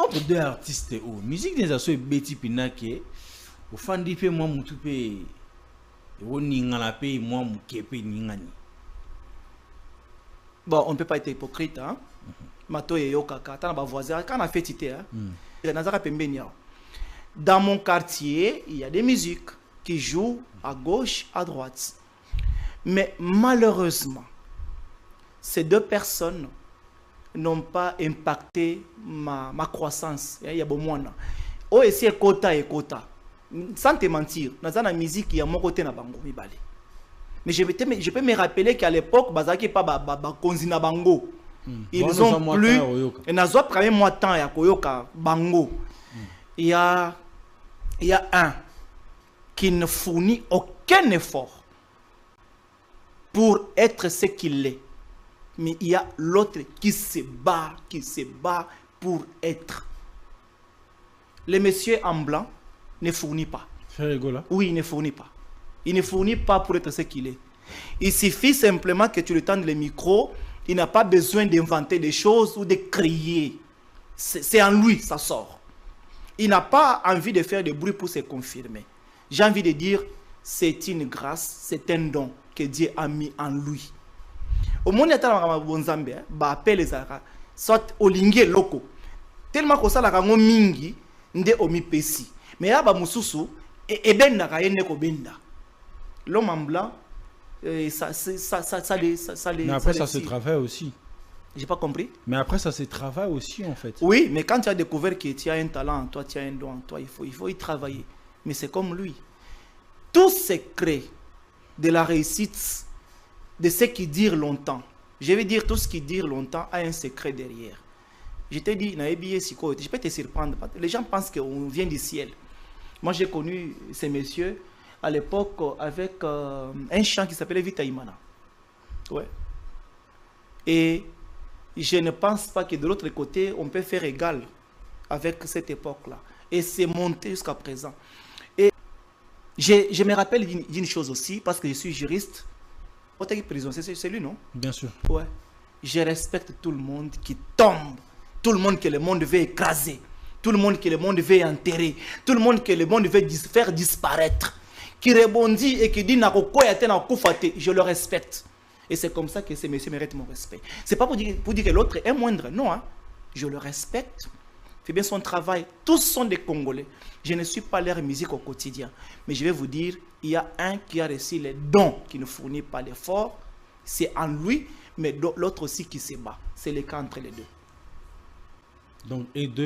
entre deux artistes, musique des assos et Betty Pinake, au fan d'épée, moi, mon toupé, au Ningalapé, moi, mon képé, Ningani. Bon, on ne peut pas être hypocrite, hein. Mato et Yokaka, t'as un voisin, quand on a fait titer, hein. Dans mon quartier, il y a des musiques qui jouent à gauche, à droite. Mais malheureusement, ces deux personnes n'ont pas impacté ma croissance. Il y a beaucoup moins. Oh, et c'est quota et quota. Sans te mentir, dans la musique, il y a mon côté na bango mibale. Mais je peux me rappeler qu'à l'époque, bazaki pas konzina bango. Ils ont plus. Et nazo premier mois temps ya koyoka bango. Il y a un qui ne fournit aucun effort pour être ce qu'il est. Mais il y a l'autre qui se bat pour être. Le monsieur en blanc ne fournit pas. Oui, il ne fournit pas. Il ne fournit pas pour être ce qu'il est. Il suffit simplement que tu lui tendes le micro. Il n'a pas besoin d'inventer des choses ou de crier. C'est en lui, ça sort. Il n'a pas envie de faire de bruit pour se confirmer. J'ai envie de dire, c'est une grâce, c'est un don que Dieu a mis en lui. Au monde où bonzambe ba appelle les ara soit olingue loko tellement que ça la kango mingi nde omi pesi mais ya ba mususu e benda ka yene ko benda l'homme en blanc ça les mais après ça se travaille aussi. J'ai pas compris. Mais après ça se travaille aussi en fait. Oui, mais quand tu as découvert que tu as un talent en toi, tu as un don en toi, il faut y travailler. Mais c'est comme lui. Tout secret de la réussite de ce qui dure longtemps. Je vais dire tout ce qui dure longtemps a un secret derrière. Je t'ai dit, je peux te surprendre. Les gens pensent qu'on vient du ciel. Moi, j'ai connu ces messieurs à l'époque avec un chant qui s'appelait Vita Imana. Ouais. Et je ne pense pas que de l'autre côté, on peut faire égal avec cette époque-là. Et c'est monté jusqu'à présent. Et je me rappelle d'une chose aussi, parce que je suis juriste. Prison, c'est lui, non? Bien sûr. Ouais. Je respecte tout le monde qui tombe, tout le monde que le monde veut écraser, tout le monde que le monde veut enterrer, tout le monde que le monde veut faire disparaître, qui rebondit et qui dit je le respecte. Et c'est comme ça que ces messieurs méritent mon respect. C'est pas pour dire que l'autre est moindre, non. Hein? Je le respecte. Fait bien son travail. Tous sont des Congolais. Je ne suis pas leur musique au quotidien. Mais je vais vous dire, il y a un qui a reçu les dons, qui ne fournit pas l'effort. C'est en lui, mais l'autre aussi qui se bat. C'est le cas entre les deux. Donc, et deux.